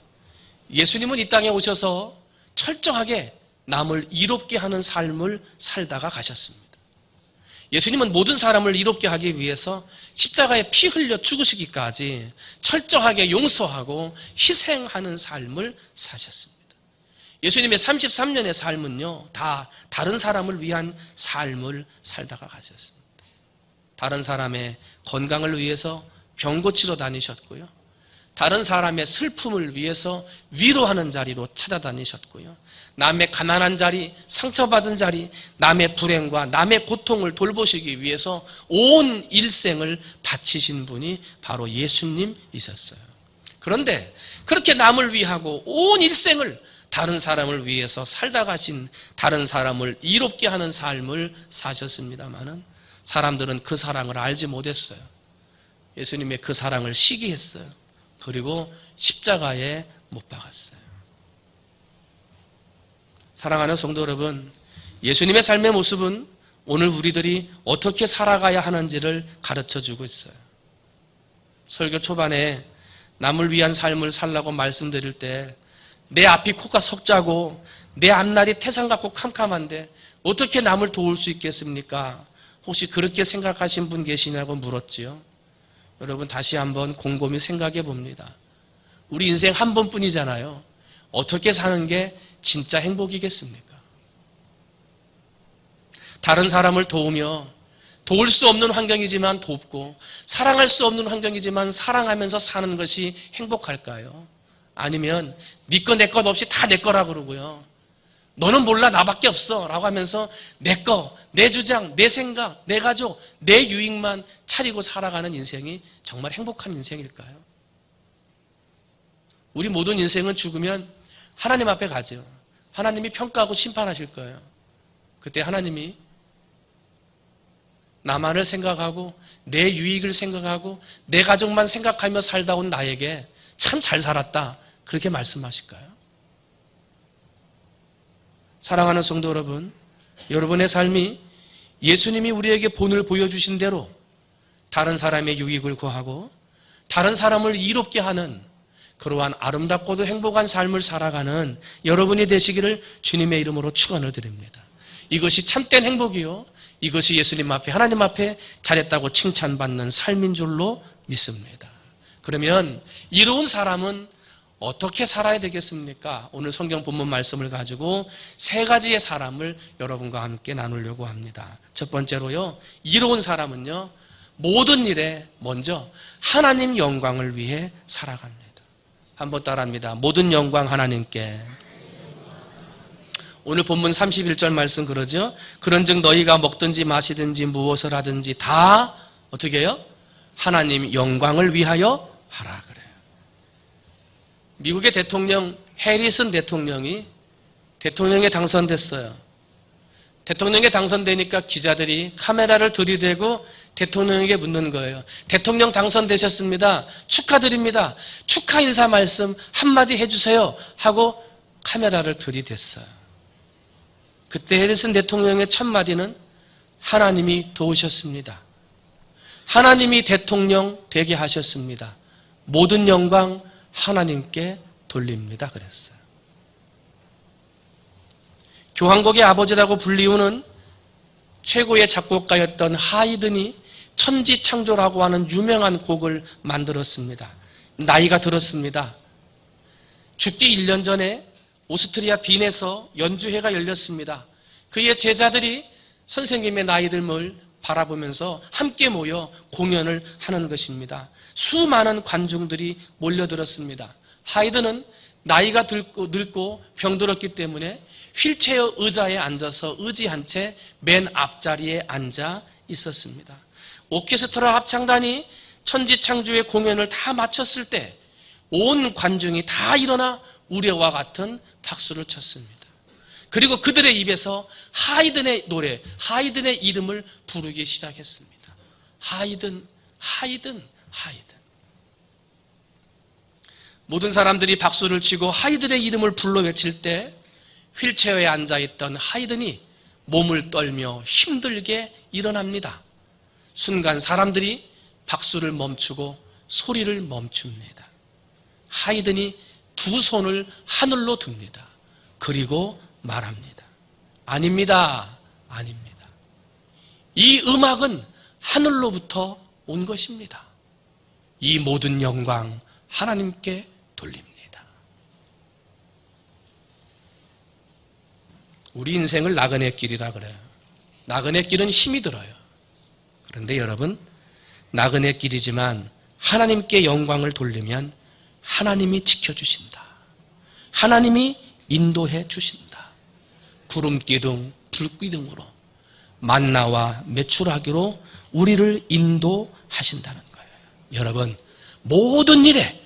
S3: 예수님은 이 땅에 오셔서 철저하게 남을 이롭게 하는 삶을 살다가 가셨습니다. 예수님은 모든 사람을 이롭게 하기 위해서 십자가에 피 흘려 죽으시기까지 철저하게 용서하고 희생하는 삶을 사셨습니다. 예수님의 33년의 삶은요, 다 다른 사람을 위한 삶을 살다가 가셨습니다. 다른 사람의 건강을 위해서 병 고치러 다니셨고요, 다른 사람의 슬픔을 위해서 위로하는 자리로 찾아다니셨고요, 남의 가난한 자리, 상처받은 자리, 남의 불행과 남의 고통을 돌보시기 위해서 온 일생을 바치신 분이 바로 예수님이셨어요. 그런데 그렇게 남을 위하고 온 일생을 다른 사람을 위해서 살다 가신, 다른 사람을 이롭게 하는 삶을 사셨습니다마는 사람들은 그 사랑을 알지 못했어요. 예수님의 그 사랑을 시기했어요. 그리고 십자가에 못 박았어요. 사랑하는 성도 여러분, 예수님의 삶의 모습은 오늘 우리들이 어떻게 살아가야 하는지를 가르쳐주고 있어요. 설교 초반에 남을 위한 삶을 살라고 말씀드릴 때 내 앞이 코가 석자고 내 앞날이 태산 같고 캄캄한데 어떻게 남을 도울 수 있겠습니까? 혹시 그렇게 생각하신 분 계시냐고 물었지요. 여러분, 다시 한번 곰곰이 생각해 봅니다. 우리 인생 한 번뿐이잖아요. 어떻게 사는 게 진짜 행복이겠습니까? 다른 사람을 도우며 도울 수 없는 환경이지만 돕고 사랑할 수 없는 환경이지만 사랑하면서 사는 것이 행복할까요? 아니면 네 거 내 것 없이 다 내 거라 그러고요, 너는 몰라 나밖에 없어 라고 하면서 내 거, 내 주장, 내 생각, 내 가족, 내 유익만 차리고 살아가는 인생이 정말 행복한 인생일까요? 우리 모든 인생은 죽으면 하나님 앞에 가죠. 하나님이 평가하고 심판하실 거예요. 그때 하나님이 나만을 생각하고 내 유익을 생각하고 내 가족만 생각하며 살다 온 나에게 참 잘 살았다, 그렇게 말씀하실까요? 사랑하는 성도 여러분, 여러분의 삶이 예수님이 우리에게 본을 보여주신 대로 다른 사람의 유익을 구하고 다른 사람을 이롭게 하는 그러한 아름답고도 행복한 삶을 살아가는 여러분이 되시기를 주님의 이름으로 축원을 드립니다. 이것이 참된 행복이요, 이것이 예수님 앞에, 하나님 앞에 잘했다고 칭찬받는 삶인 줄로 믿습니다. 그러면 이로운 사람은 어떻게 살아야 되겠습니까? 오늘 성경 본문 말씀을 가지고 세 가지의 사람을 여러분과 함께 나누려고 합니다. 첫 번째로요, 이로운 사람은요, 모든 일에 먼저 하나님 영광을 위해 살아갑니다. 한번 따라합니다. 모든 영광 하나님께. 오늘 본문 31절 말씀 그러죠? 그런즉 너희가 먹든지 마시든지 무엇을 하든지 다 어떻게 해요? 하나님 영광을 위하여 하라 그래요. 미국의 대통령 해리슨 대통령이 대통령에 당선됐어요. 대통령에 당선되니까 기자들이 카메라를 들이대고 대통령에게 묻는 거예요. 대통령 당선되셨습니다. 축하드립니다. 축하 인사 말씀 한마디 해주세요. 하고 카메라를 들이댔어요. 그때 해리슨 대통령의 첫 마디는 하나님이 도우셨습니다. 하나님이 대통령 되게 하셨습니다. 모든 영광 하나님께 돌립니다. 그랬어요. 교향곡의 아버지라고 불리우는 최고의 작곡가였던 하이든이 천지창조라고 하는 유명한 곡을 만들었습니다. 나이가 들었습니다. 죽기 1년 전에 오스트리아 빈에서 연주회가 열렸습니다. 그의 제자들이 선생님의 나이 듦을 바라보면서 함께 모여 공연을 하는 것입니다. 수많은 관중들이 몰려들었습니다. 하이든은 나이가 늙고 병들었기 때문에 휠체어 의자에 앉아서 의지한 채 맨 앞자리에 앉아 있었습니다. 오케스트라 합창단이 천지창조의 공연을 다 마쳤을 때 온 관중이 다 일어나 우리와 같은 박수를 쳤습니다. 그리고 그들의 입에서 하이든의 노래, 하이든의 이름을 부르기 시작했습니다. 하이든, 하이든, 하이든. 모든 사람들이 박수를 치고 하이든의 이름을 불러 외칠 때 휠체어에 앉아있던 하이든이 몸을 떨며 힘들게 일어납니다. 순간 사람들이 박수를 멈추고 소리를 멈춥니다. 하이든이 두 손을 하늘로 듭니다. 그리고 말합니다. 아닙니다. 아닙니다. 이 음악은 하늘로부터 온 것입니다. 이 모든 영광 하나님께 돌립니다. 우리 인생을 나그네 길이라 그래요. 나그네 길은 힘이 들어요. 그런데 여러분, 나그네 길이지만 하나님께 영광을 돌리면 하나님이 지켜주신다. 하나님이 인도해 주신다. 구름기둥, 불기둥으로 만나와 메추라기로 우리를 인도하신다는 거예요. 여러분, 모든 일에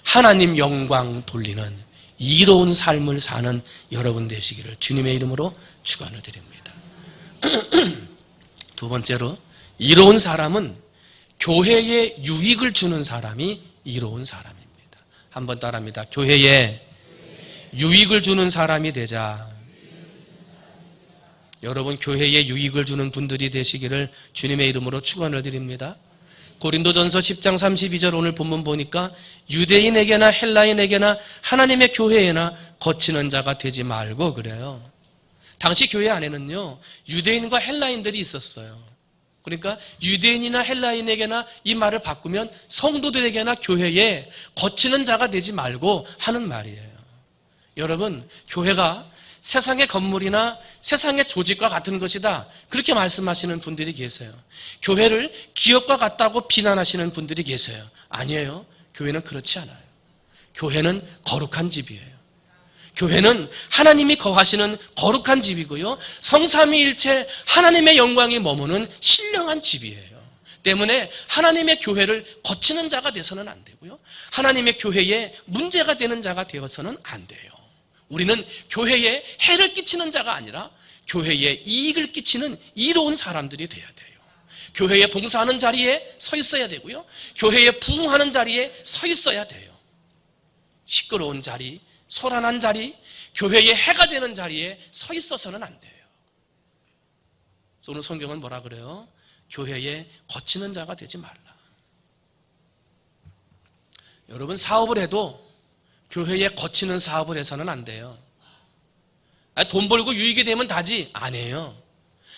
S3: 하나님 영광 돌리는 이로운 삶을 사는 여러분 되시기를 주님의 이름으로 축원을 드립니다. 두 번째로, 이로운 사람은 교회에 유익을 주는 사람이 이로운 사람입니다. 한번 따라합니다. 교회에 유익을 주는 사람이 되자. 여러분, 교회에 유익을 주는 분들이 되시기를 주님의 이름으로 축원을 드립니다. 고린도전서 10장 32절 오늘 본문 보니까 유대인에게나 헬라인에게나 하나님의 교회에나 거치는 자가 되지 말고 그래요. 당시 교회 안에는요, 유대인과 헬라인들이 있었어요. 그러니까 유대인이나 헬라인에게나 이 말을 바꾸면 성도들에게나 교회에 거치는 자가 되지 말고 하는 말이에요. 여러분, 교회가 세상의 건물이나 세상의 조직과 같은 것이다, 그렇게 말씀하시는 분들이 계세요. 교회를 기업과 같다고 비난하시는 분들이 계세요. 아니에요. 교회는 그렇지 않아요. 교회는 거룩한 집이에요. 교회는 하나님이 거하시는 거룩한 집이고요, 성삼위일체 하나님의 영광이 머무는 신령한 집이에요. 때문에 하나님의 교회를 거치는 자가 돼서는 안 되고요, 하나님의 교회에 문제가 되는 자가 되어서는 안 돼요. 우리는 교회에 해를 끼치는 자가 아니라 교회에 이익을 끼치는 이로운 사람들이 돼야 돼요. 교회에 봉사하는 자리에 서 있어야 되고요, 교회에 부흥하는 자리에 서 있어야 돼요. 시끄러운 자리, 소란한 자리, 교회에 해가 되는 자리에 서 있어서는 안 돼요. 그래서 오늘 성경은 뭐라 그래요? 교회에 거치는 자가 되지 말라. 여러분, 사업을 해도 교회에 거치는 사업을 해서는 안 돼요. 돈 벌고 유익이 되면 다지? 아니에요.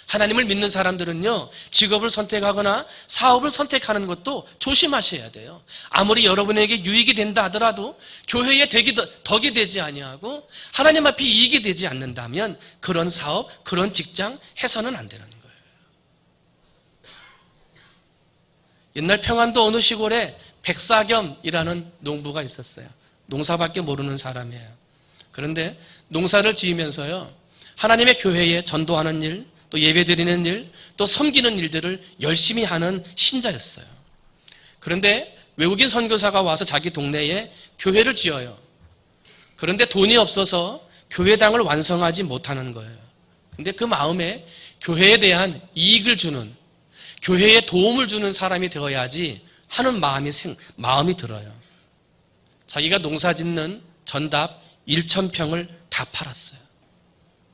S3: 하나님을 믿는 사람들은요, 직업을 선택하거나 사업을 선택하는 것도 조심하셔야 돼요. 아무리 여러분에게 유익이 된다 하더라도 교회에 덕이 되지 아니하고 하나님 앞에 이익이 되지 않는다면 그런 사업, 그런 직장 해서는 안 되는 거예요. 옛날 평안도 어느 시골에 백사겸이라는 농부가 있었어요. 농사밖에 모르는 사람이에요. 그런데 농사를 지으면서요, 하나님의 교회에 전도하는 일, 또 예배드리는 일, 또 섬기는 일들을 열심히 하는 신자였어요. 그런데 외국인 선교사가 와서 자기 동네에 교회를 지어요. 그런데 돈이 없어서 교회당을 완성하지 못하는 거예요. 근데 그 마음에 교회에 대한 이익을 주는, 교회에 도움을 주는 사람이 되어야지 하는 마음이 들어요. 자기가 농사 짓는 전답 1,000평을 다 팔았어요.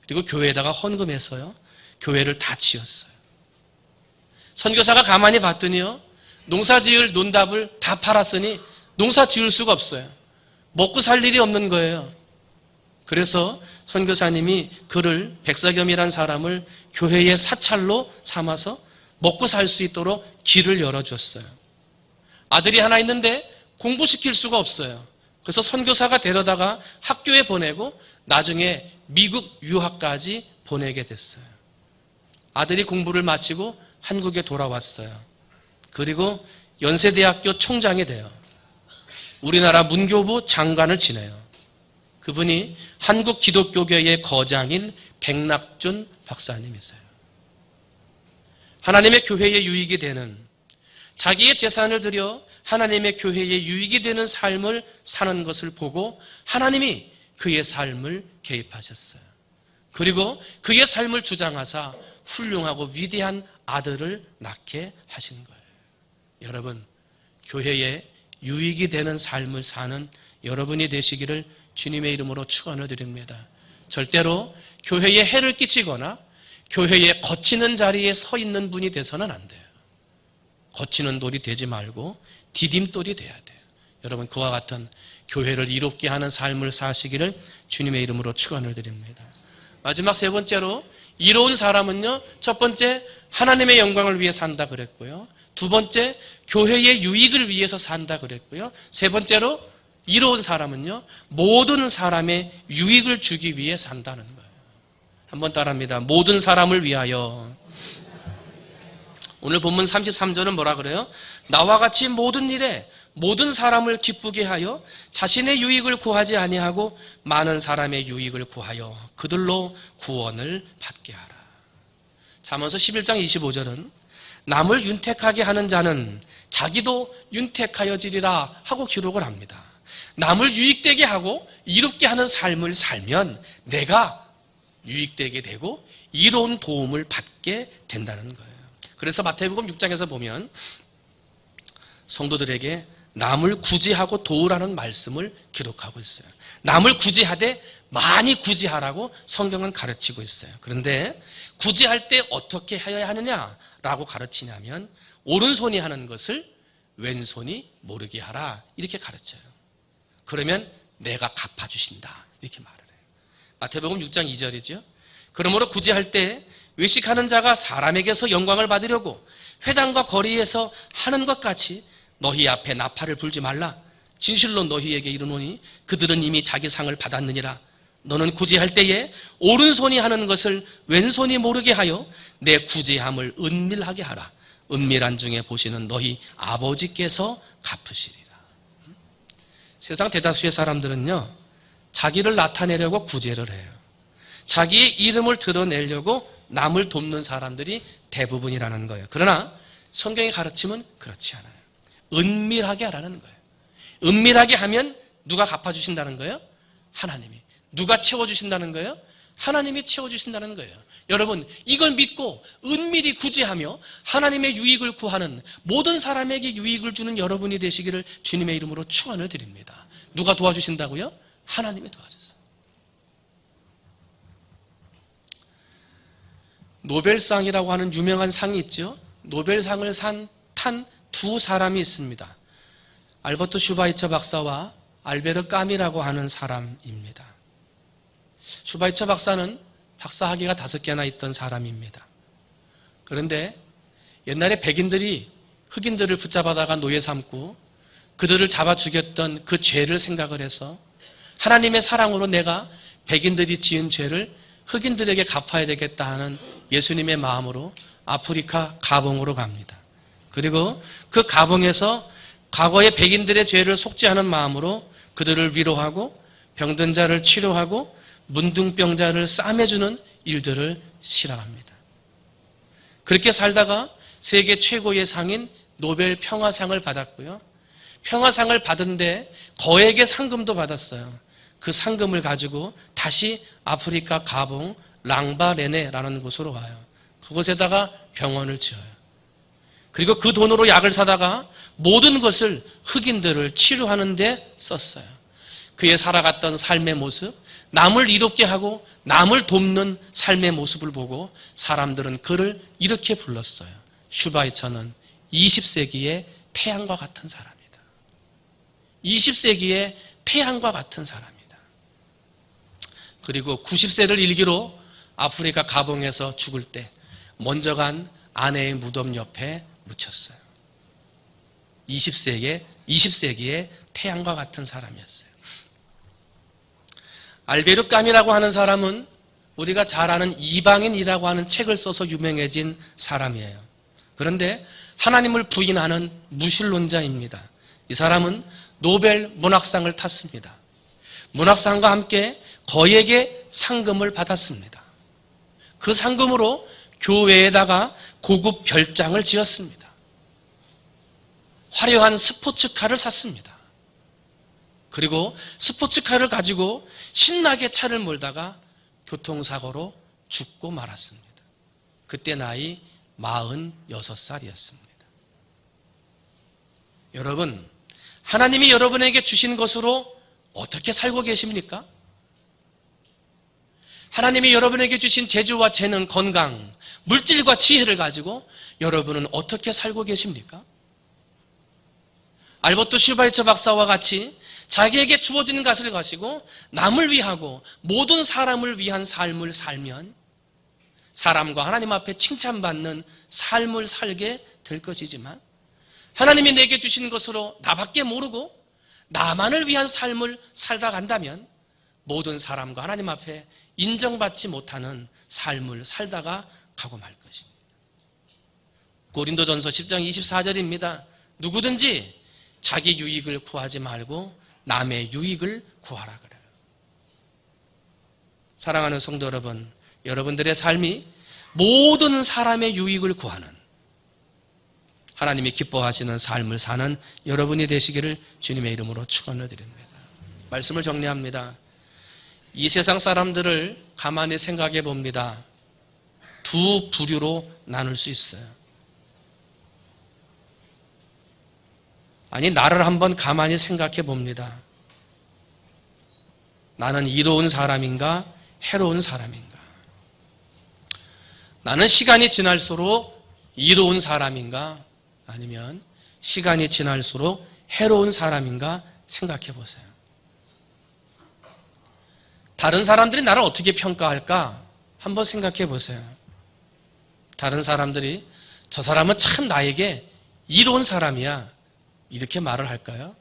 S3: 그리고 교회에다가 헌금해서요, 교회를 다 지었어요. 선교사가 가만히 봤더니요, 농사 지을 논답을 다 팔았으니 농사 지을 수가 없어요. 먹고 살 일이 없는 거예요. 그래서 선교사님이 그를, 백사겸이란 사람을 교회의 사찰로 삼아서 먹고 살 수 있도록 길을 열어줬어요. 아들이 하나 있는데 공부시킬 수가 없어요. 그래서 선교사가 데려다가 학교에 보내고 나중에 미국 유학까지 보내게 됐어요. 아들이 공부를 마치고 한국에 돌아왔어요. 그리고 연세대학교 총장이 돼요. 우리나라 문교부 장관을 지내요. 그분이 한국 기독교계의 거장인 백낙준 박사님이세요. 하나님의 교회에 유익이 되는, 자기의 재산을 들여 하나님의 교회에 유익이 되는 삶을 사는 것을 보고 하나님이 그의 삶을 개입하셨어요. 그리고 그의 삶을 주장하사 훌륭하고 위대한 아들을 낳게 하신 거예요. 여러분, 교회에 유익이 되는 삶을 사는 여러분이 되시기를 주님의 이름으로 축원을 드립니다. 절대로 교회에 해를 끼치거나 교회에 거치는 자리에 서 있는 분이 돼서는 안 돼요. 거치는 돌이 되지 말고 디딤돌이 돼야 돼요. 여러분, 그와 같은 교회를 이롭게 하는 삶을 사시기를 주님의 이름으로 축원을 드립니다. 마지막 세 번째로, 이로운 사람은요, 첫 번째 하나님의 영광을 위해 산다 그랬고요, 두 번째 교회의 유익을 위해서 산다 그랬고요, 세 번째로 이로운 사람은요, 모든 사람의 유익을 주기 위해 산다는 거예요. 한번 따라합니다. 모든 사람을 위하여. 오늘 본문 33절은 뭐라 그래요? 나와 같이 모든 일에 모든 사람을 기쁘게 하여 자신의 유익을 구하지 아니하고 많은 사람의 유익을 구하여 그들로 구원을 받게 하라. 잠언서 11장 25절은 남을 윤택하게 하는 자는 자기도 윤택하여지리라 하고 기록을 합니다. 남을 유익되게 하고 이롭게 하는 삶을 살면 내가 유익되게 되고 이로운 도움을 받게 된다는 거예요. 그래서 마태복음 6장에서 보면 성도들에게 남을 구제하고 도우라는 말씀을 기록하고 있어요. 남을 구제하되 많이 구제하라고 성경은 가르치고 있어요. 그런데 구제할 때 어떻게 해야 하느냐라고 가르치냐면 오른손이 하는 것을 왼손이 모르게 하라 이렇게 가르쳐요. 그러면 내가 갚아주신다 이렇게 말을 해요. 마태복음 6장 2절이죠. 그러므로 구제할 때 외식하는 자가 사람에게서 영광을 받으려고 회당과 거리에서 하는 것 같이 너희 앞에 나팔을 불지 말라. 진실로 너희에게 이르노니 그들은 이미 자기 상을 받았느니라. 너는 구제할 때에 오른손이 하는 것을 왼손이 모르게 하여 내 구제함을 은밀하게 하라. 은밀한 중에 보시는 너희 아버지께서 갚으시리라. 세상 대다수의 사람들은요, 자기를 나타내려고 구제를 해요. 자기의 이름을 드러내려고 남을 돕는 사람들이 대부분이라는 거예요. 그러나 성경의 가르침은 그렇지 않아요. 은밀하게 하라는 거예요. 은밀하게 하면 누가 갚아주신다는 거예요? 하나님이. 누가 채워주신다는 거예요? 하나님이 채워주신다는 거예요. 여러분, 이걸 믿고 은밀히 구제하며 하나님의 유익을 구하는, 모든 사람에게 유익을 주는 여러분이 되시기를 주님의 이름으로 축원을 드립니다. 누가 도와주신다고요? 하나님이 도와주세요. 노벨상이라고 하는 유명한 상이 있죠. 노벨상을 탄 두 사람이 있습니다. 알버트 슈바이처 박사와 알베르 까미라고 하는 사람입니다. 슈바이처 박사는 박사 학위가 5개나 있던 사람입니다. 그런데 옛날에 백인들이 흑인들을 붙잡아다가 노예 삼고 그들을 잡아 죽였던 그 죄를 생각을 해서 하나님의 사랑으로 내가 백인들이 지은 죄를 흑인들에게 갚아야 되겠다 하는 예수님의 마음으로 아프리카 가봉으로 갑니다. 그리고 그 가봉에서 과거의 백인들의 죄를 속죄하는 마음으로 그들을 위로하고 병든 자를 치료하고 문둥병자를 싸매주는 일들을 실험합니다. 그렇게 살다가 세계 최고의 상인 노벨 평화상을 받았고요. 평화상을 받은데 거액의 상금도 받았어요. 그 상금을 가지고 다시 아프리카 가봉 랑바레네라는 곳으로 와요. 그곳에다가 병원을 지어요. 그리고 그 돈으로 약을 사다가 모든 것을 흑인들을 치료하는 데 썼어요. 그의 살아갔던 삶의 모습, 남을 이롭게 하고 남을 돕는 삶의 모습을 보고 사람들은 그를 이렇게 불렀어요. 슈바이처는 20세기의 태양과 같은 사람이다. 20세기의 태양과 같은 사람이다. 그리고 90세를 일기로 아프리카 가봉에서 죽을 때 먼저 간 아내의 무덤 옆에 묻혔어요. 20세기의 태양과 같은 사람이었어요. 알베르 까미라고 하는 사람은 우리가 잘 아는 이방인이라고 하는 책을 써서 유명해진 사람이에요. 그런데 하나님을 부인하는 무신론자입니다. 이 사람은 노벨 문학상을 탔습니다. 문학상과 함께 거액의 상금을 받았습니다. 그 상금으로 교회에다가 고급 별장을 지었습니다. 화려한 스포츠카를 샀습니다. 그리고 스포츠카를 가지고 신나게 차를 몰다가 교통사고로 죽고 말았습니다. 그때 나이 46살이었습니다. 여러분, 하나님이 여러분에게 주신 것으로 어떻게 살고 계십니까? 하나님이 여러분에게 주신 재주와 재능, 건강, 물질과 지혜를 가지고 여러분은 어떻게 살고 계십니까? 알버트 슈바이처 박사와 같이 자기에게 주어지는 것을 가지고 남을 위하고 모든 사람을 위한 삶을 살면 사람과 하나님 앞에 칭찬받는 삶을 살게 될 것이지만 하나님이 내게 주신 것으로 나밖에 모르고 나만을 위한 삶을 살다 간다면 모든 사람과 하나님 앞에 인정받지 못하는 삶을 살다가 가고 말 것입니다. 고린도전서 10장 24절입니다. 누구든지 자기 유익을 구하지 말고 남의 유익을 구하라 그래요. 사랑하는 성도 여러분, 여러분들의 삶이 모든 사람의 유익을 구하는 하나님이 기뻐하시는 삶을 사는 여러분이 되시기를 주님의 이름으로 축원을 드립니다. 말씀을 정리합니다. 이 세상 사람들을 가만히 생각해 봅니다. 두 부류로 나눌 수 있어요. 아니, 나를 한번 가만히 생각해 봅니다. 나는 이로운 사람인가, 해로운 사람인가? 나는 시간이 지날수록 이로운 사람인가, 아니면 시간이 지날수록 해로운 사람인가 생각해 보세요. 다른 사람들이 나를 어떻게 평가할까 한번 생각해 보세요. 다른 사람들이 저 사람은 참 나에게 이로운 사람이야 이렇게 말을 할까요?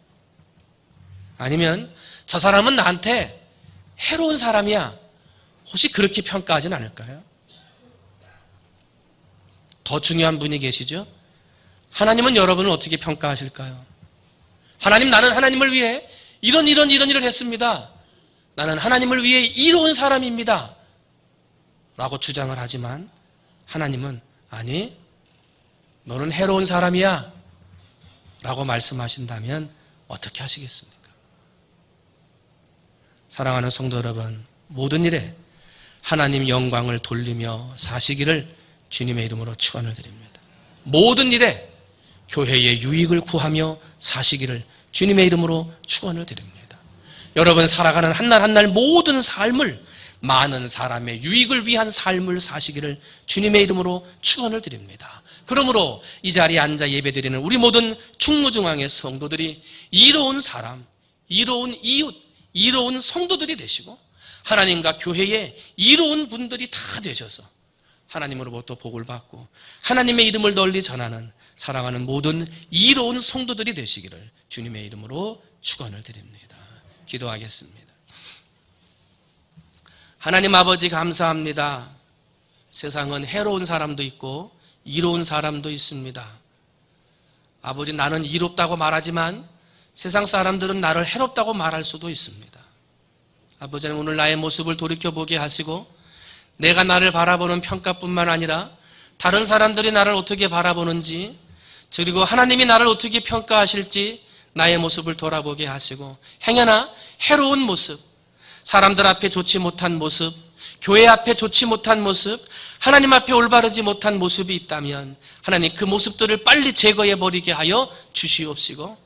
S3: 아니면 저 사람은 나한테 해로운 사람이야 혹시 그렇게 평가하진 않을까요? 더 중요한 분이 계시죠? 하나님은 여러분을 어떻게 평가하실까요? 하나님, 나는 하나님을 위해 이런 일을 했습니다. 나는 하나님을 위해 이로운 사람입니다. 라고 주장을 하지만 하나님은 아니, 너는 해로운 사람이야. 라고 말씀하신다면 어떻게 하시겠습니까? 사랑하는 성도 여러분, 모든 일에 하나님 영광을 돌리며 사시기를 주님의 이름으로 축원을 드립니다. 모든 일에 교회의 유익을 구하며 사시기를 주님의 이름으로 축원을 드립니다. 여러분 살아가는 한날 한날 모든 삶을 많은 사람의 유익을 위한 삶을 사시기를 주님의 이름으로 축원을 드립니다. 그러므로 이 자리에 앉아 예배드리는 우리 모든 충무중앙의 성도들이 이로운 사람, 이로운 이웃, 이로운 성도들이 되시고 하나님과 교회에 이로운 분들이 다 되셔서 하나님으로부터 복을 받고 하나님의 이름을 널리 전하는 사랑하는 모든 이로운 성도들이 되시기를 주님의 이름으로 축원을 드립니다. 기도하겠습니다. 하나님 아버지 감사합니다. 세상은 해로운 사람도 있고 이로운 사람도 있습니다. 아버지, 나는 이롭다고 말하지만 세상 사람들은 나를 해롭다고 말할 수도 있습니다. 아버지는 오늘 나의 모습을 돌이켜보게 하시고 내가 나를 바라보는 평가뿐만 아니라 다른 사람들이 나를 어떻게 바라보는지 그리고 하나님이 나를 어떻게 평가하실지 나의 모습을 돌아보게 하시고 행여나 해로운 모습, 사람들 앞에 좋지 못한 모습, 교회 앞에 좋지 못한 모습, 하나님 앞에 올바르지 못한 모습이 있다면 하나님 그 모습들을 빨리 제거해 버리게 하여 주시옵시고,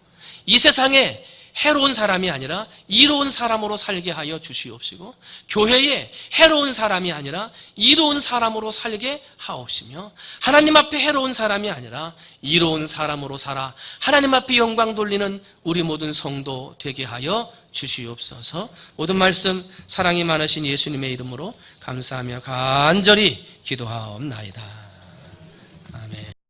S3: 이 세상에 해로운 사람이 아니라 이로운 사람으로 살게 하여 주시옵시고, 교회에 해로운 사람이 아니라 이로운 사람으로 살게 하옵시며, 하나님 앞에 해로운 사람이 아니라 이로운 사람으로 살아 하나님 앞에 영광 돌리는 우리 모든 성도 되게 하여 주시옵소서. 모든 말씀 사랑이 많으신 예수님의 이름으로 감사하며 간절히 기도하옵나이다.